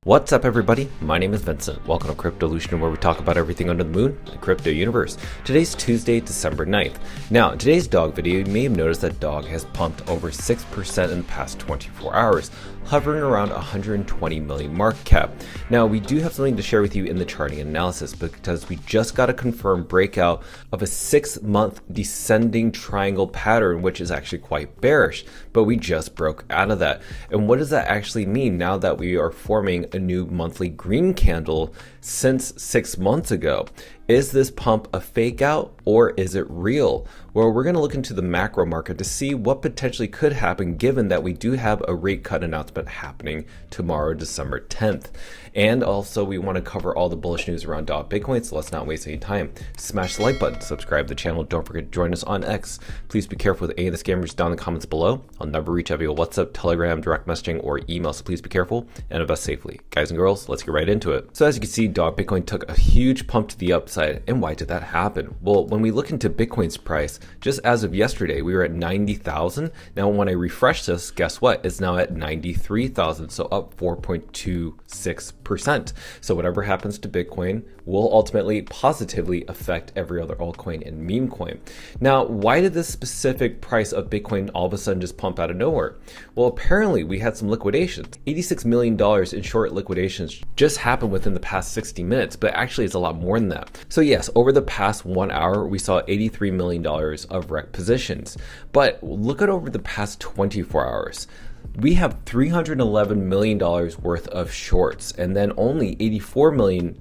What's up everybody, my name is Vincent. Welcome to Cryptolution, where we talk about everything under the moon, the crypto universe. Today's Tuesday, December 9th. Now, in today's dog video, you may have noticed that dog has pumped over 6% in the past 24 hours, hovering around 120 million market cap. Now, we do have something to share with you in the charting analysis because we just got a confirmed breakout of a 6-month descending triangle pattern, which is actually quite bearish, but we just broke out of that. And what does that actually mean now that we are forming a new monthly green candle since 6 months ago? Is this pump a fake out or is it real? Well, we're going to look into the macro market to see what potentially could happen given that we do have a rate cut announcement happening tomorrow, December 10th. And also we want to cover all the bullish news around Bitcoin, so let's not waste any time. Smash the like button, subscribe to the channel, don't forget to join us on X. Please be careful with any of the scammers down in the comments below. I'll never reach out via WhatsApp, Telegram, direct messaging, or email, so please be careful and invest safely. Guys and girls, let's get right into it. So as you can see, Bitcoin took a huge pump to the upside. And why did that happen? Well, when we look into Bitcoin's price, just as of yesterday, we were at 90,000. Now, when I refresh this, guess what? It's now at 93,000, so up 4.26%. So whatever happens to Bitcoin will ultimately positively affect every other altcoin and meme coin. Now, why did this specific price of Bitcoin all of a sudden just pump out of nowhere? Well, apparently we had some liquidations. $86 million in short liquidations just happened within the past 60 minutes, but actually it's a lot more than that. So yes, over the past 1 hour, we saw $83 million of rec positions, but look at over the past 24 hours. We have $311 million worth of shorts and then only $84 million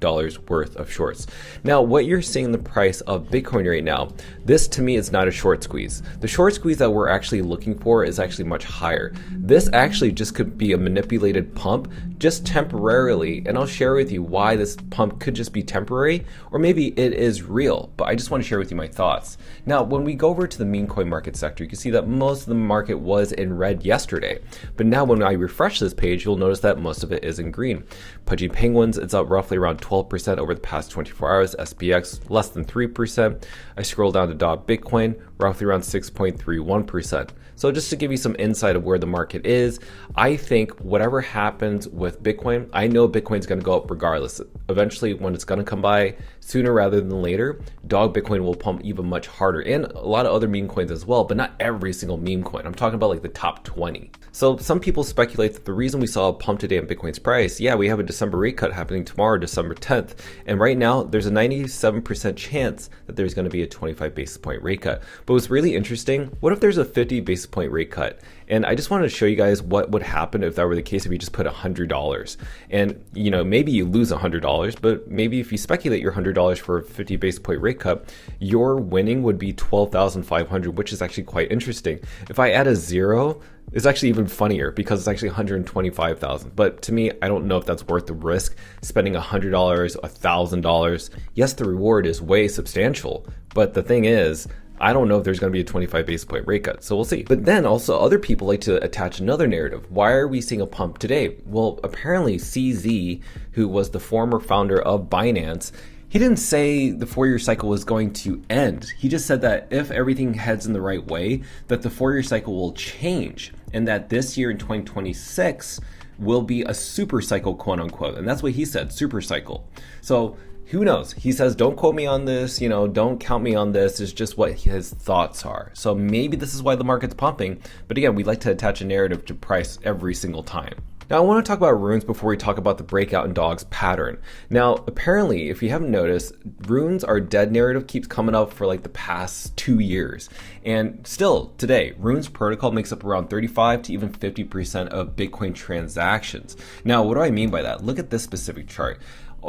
worth of shorts. Now, what you're seeing in the price of Bitcoin right now, this to me is not a short squeeze. The short squeeze that we're actually looking for is actually much higher. This actually just could be a manipulated pump just temporarily, and I'll share with you why this pump could just be temporary, or maybe it is real, but I just want to share with you my thoughts. Now, when we go over to the meme coin market sector, you can see that most of the market was in red yesterday. But now when I refresh this page, you'll notice that most of it is in green. Pudgy Penguins, it's up roughly around 12% over the past 24 hours. SPX, less than 3%. I scroll down to Bitcoin, roughly around 6.31%. So just to give you some insight of where the market is, I think whatever happens with Bitcoin, I know Bitcoin's going to go up regardless. Eventually, when it's going to come by, sooner rather than later, Bitcoin will pump even much harder, and a lot of other meme coins as well, but not every single meme coin. I'm talking about like the top 20. So some people speculate that the reason we saw a pump today in Bitcoin's price, yeah, we have a December rate cut happening tomorrow, December 10th. And right now, there's a 97% chance that there's going to be a 25 basis point rate cut. But what's really interesting, what if there's a 50 basis point rate cut? And I just wanted to show you guys what would happen if that were the case if you just put $100. And, you know, maybe you lose $100, but maybe if you speculate your $100 for a 50 basis point rate cut, your winning would be $12,500, which is actually quite interesting. If I add a zero, it's actually even funnier because it's actually $125,000. But to me, I don't know if that's worth the risk, spending $100, $1,000. Yes, the reward is way substantial, but the thing is, I don't know if there's going to be a 25 basis point rate cut, so we'll see. But then also other people like to attach another narrative. Why are we seeing a pump today? Well, apparently CZ, who was the former founder of Binance, he didn't say the 4-year cycle was going to end. He just said that if everything heads in the right way, that the 4-year cycle will change and that this year in 2026 will be a super cycle, quote unquote. And that's what he said, super cycle. So who knows? He says, don't quote me on this, don't count me on this. It's just what his thoughts are. So maybe this is why the market's pumping. But again, we like to attach a narrative to price every single time. Now, I want to talk about runes before we talk about the breakout in dogs pattern. Now, apparently, if you haven't noticed, runes are dead narrative keeps coming up for like the past 2 years. And still today, runes protocol makes up around 35 to even 50% of Bitcoin transactions. Now, what do I mean by that? Look at this specific chart.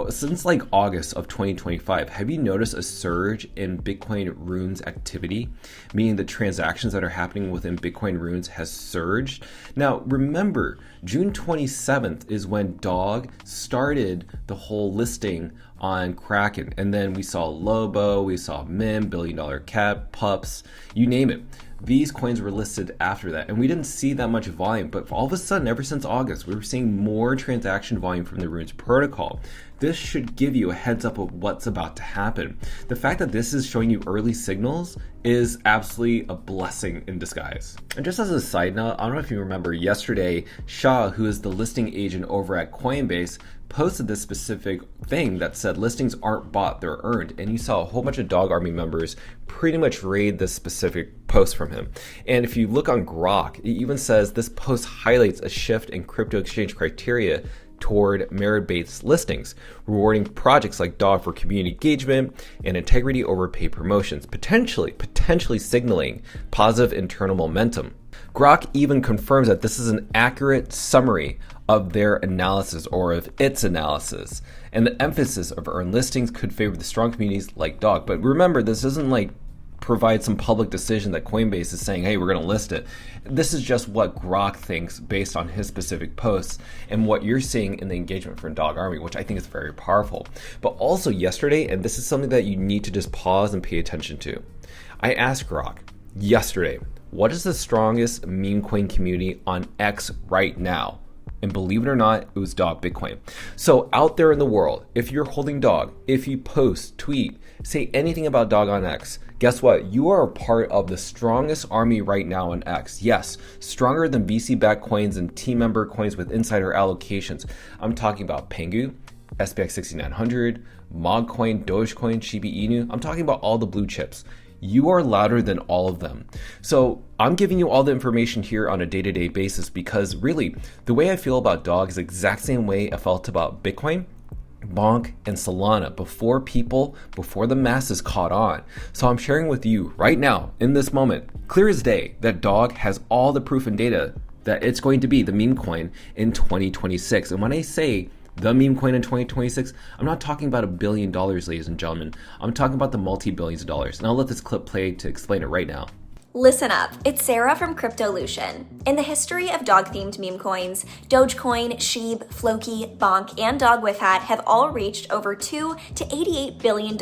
Since like August of 2025, have you noticed a surge in Bitcoin runes activity? Meaning the transactions that are happening within Bitcoin runes has surged. Now, remember, June 27th is when Dog started the whole listing on Kraken. And then we saw Lobo, we saw Mim, $1 billion cap, Pups, you name it. these coins were listed after that, and we didn't see that much volume. But all of a sudden, ever since August, we were seeing more transaction volume from the Runes protocol. This should give you a heads up of what's about to happen. The fact that this is showing you early signals is absolutely a blessing in disguise. And just as a side note, I don't know if you remember yesterday, Shah, who is the listing agent over at Coinbase, posted this specific thing that said listings aren't bought, they're earned. And you saw a whole bunch of Dog Army members pretty much raid this specific post from him. And if you look on Grok, it even says this post highlights a shift in crypto exchange criteria toward merit-based listings, rewarding projects like Dog for community engagement and integrity over paid promotions, potentially signaling positive internal momentum. Grok even confirms that this is an accurate summary of their analysis, or of its analysis, and the emphasis of earned listings could favor the strong communities like Dog. But remember, this isn't like provide some public decision that Coinbase is saying, hey, we're going to list it. This is just what Grok thinks based on his specific posts and what you're seeing in the engagement from Dog Army, which I think is very powerful. But also yesterday, and this is something that you need to just pause and pay attention to, I asked Grok yesterday, what is the strongest meme coin community on X right now? And believe it or not, it was Dog Bitcoin. So out there in the world, if you're holding Dog, if you post, tweet, say anything about Dog on X, guess what? You are a part of the strongest army right now on X. Yes, stronger than VC-backed coins and team member coins with insider allocations. I'm talking about Pengu, SPX 6900, Mogcoin, Dogecoin, Shiba Inu. I'm talking about all the blue chips. You are louder than all of them. So I'm giving you all the information here on a day-to-day basis because really the way I feel about Dog is the exact same way I felt about Bitcoin, Bonk, and Solana before the masses caught on. So I'm sharing with you right now in this moment, clear as day, that Dog has all the proof and data that it's going to be the meme coin in 2026. And when I say the meme coin in 2026, I'm not talking about $1 billion, ladies and gentlemen. I'm talking about the multi-billions of dollars. And I'll let this clip play to explain it right now. Listen up, it's Sarah from Cryptolution. In the history of dog-themed meme coins, Dogecoin, Sheeb, Floki, Bonk, and Dog with Hat have all reached over $2 to $88 billion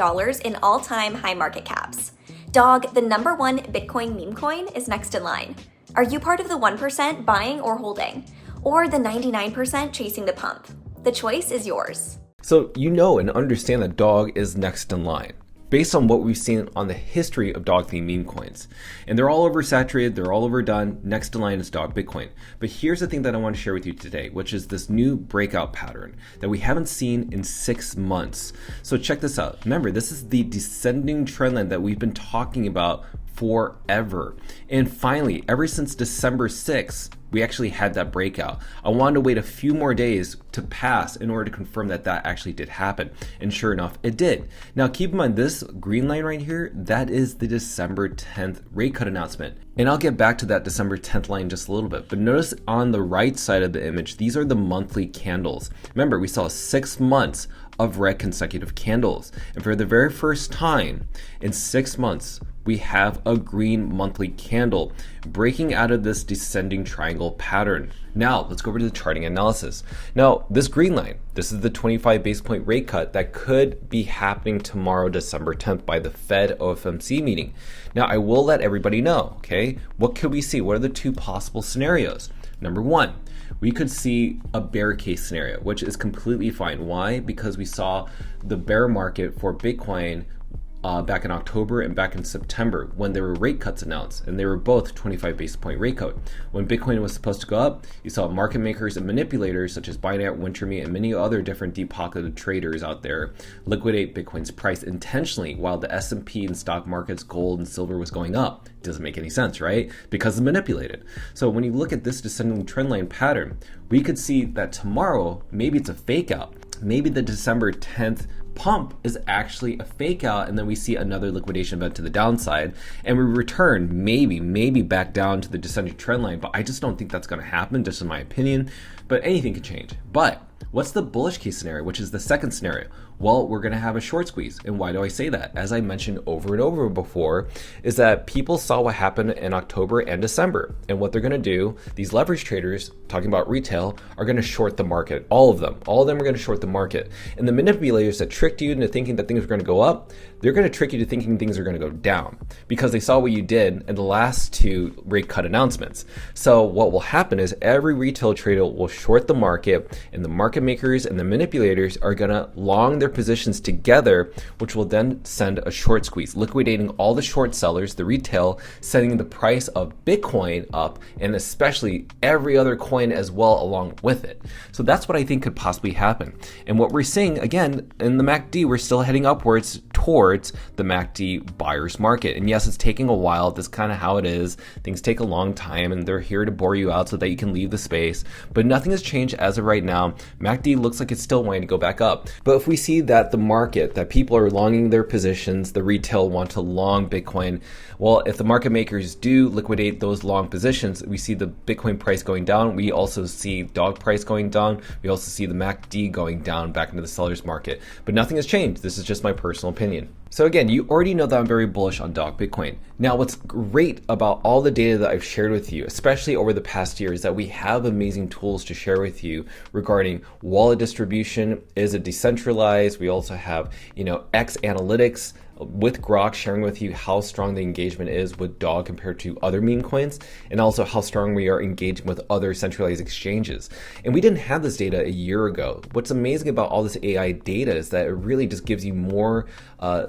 in all-time high market caps. Dog, the #1 Bitcoin meme coin, is next in line. Are you part of the 1% buying or holding? Or the 99% chasing the pump? The choice is yours. So you know and understand that Dog is next in line, based on what we've seen on the history of dog-themed meme coins. And they're all oversaturated, they're all overdone. Next in line is Dog Bitcoin. But here's the thing that I want to share with you today, which is this new breakout pattern that we haven't seen in 6 months. So check this out. Remember, this is the descending trend line that we've been talking about forever. And finally, ever since December 6th, we actually had that breakout. I wanted to wait a few more days to pass in order to confirm that that actually did happen. And sure enough, it did. Now keep in mind, this green line right here, that is the December 10th rate cut announcement. And I'll get back to that December 10th line in just a little bit. But notice on the right side of the image, these are the monthly candles. Remember, we saw 6 months of red consecutive candles. And for the very first time in 6 months, we have a green monthly candle breaking out of this descending triangle pattern. Now let's go over to the charting analysis. Now this green line, this is the 25 base point rate cut that could be happening tomorrow, December 10th, by the Fed OFMC meeting. Now I will let everybody know, okay, what could we see? What are the two possible scenarios? Number one, we could see a bear case scenario, which is completely fine. Why? Because we saw the bear market for Bitcoin back in October and back in September when there were rate cuts announced, and they were both 25 basis point rate cut. When Bitcoin was supposed to go up, you saw market makers and manipulators such as Binance, Wintermeat, and many other different deep-pocketed traders out there liquidate Bitcoin's price intentionally while the S&P and stock markets, gold and silver was going up. It doesn't make any sense, right? Because it's manipulated. So when you look at this descending trendline pattern, we could see that tomorrow, maybe it's a fake out. Maybe the December 10th pump is actually a fake out, and then we see another liquidation event to the downside, and we return maybe back down to the descending trend line. But I just don't think that's going to happen, just in my opinion. But anything could change. But what's the bullish case scenario, which is the second scenario? Well, we're going to have a short squeeze. And why do I say that? As I mentioned over and over before, is that people saw what happened in October and December. And what they're going to do, these leverage traders, talking about retail, are going to short the market. All of them are going to short the market. And the manipulators that tricked you into thinking that things are going to go up, they're going to trick you to thinking things are going to go down because they saw what you did in the last two rate cut announcements. So what will happen is every retail trader will short the market, and the market makers and the manipulators are going to long their positions together, which will then send a short squeeze, liquidating all the short sellers, the retail, sending the price of Bitcoin up, and especially every other coin as well along with it. So that's what I think could possibly happen. And what we're seeing, again, in the MACD, we're still heading upwards towards the MACD buyer's market. And yes, it's taking a while. That's kind of how it is. Things take a long time, and they're here to bore you out so that you can leave the space. But nothing has changed as of right now. MACD looks like it's still wanting to go back up. But if we see that the market, that people are longing their positions, the retail want to long Bitcoin, well, if the market makers do liquidate those long positions, we see the Bitcoin price going down. We also see dog price going down. We also see the MACD going down back into the seller's market. But nothing has changed. This is just my personal opinion. So again, you already know that I'm very bullish on dog Bitcoin. Now, what's great about all the data that I've shared with you, especially over the past year, is that we have amazing tools to share with you regarding wallet distribution. Is it decentralized? We also have, X analytics with Grok sharing with you how strong the engagement is with dog compared to other meme coins, and also how strong we are engaging with other centralized exchanges. And we didn't have this data a year ago. What's amazing about all this AI data is that it really just gives you more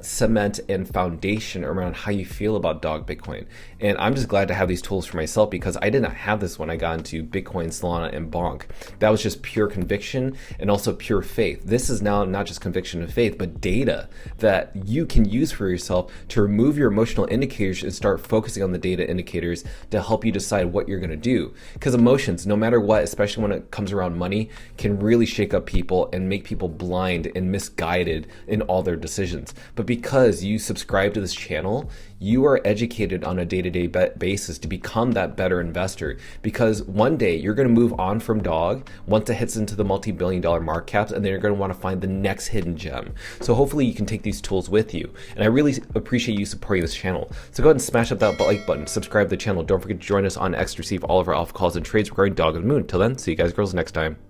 cement and foundation around how you feel about dog Bitcoin. And I'm just glad to have these tools for myself because I did not have this when I got into Bitcoin, Solana, and Bonk. That was just pure conviction and also pure faith. This is now not just conviction and faith, but data that you can use for yourself to remove your emotional indicators and start focusing on the data indicators to help you decide what you're going to do. Because emotions, no matter what, especially when it comes around money, can really shake up people and make people blind and misguided in all their decisions. But because you subscribe to this channel, you are educated on a day-to-day basis to become that better investor, because one day you're going to move on from dog once it hits into the multi-billion-dollar market caps, and then you're going to want to find the next hidden gem. So hopefully you can take these tools with you, and I really appreciate you supporting this channel. So go ahead and smash up that like button, subscribe to the channel. Don't forget to join us on X to receive all of our alpha calls and trades regarding dog and moon. Till then, see you guys girls next time.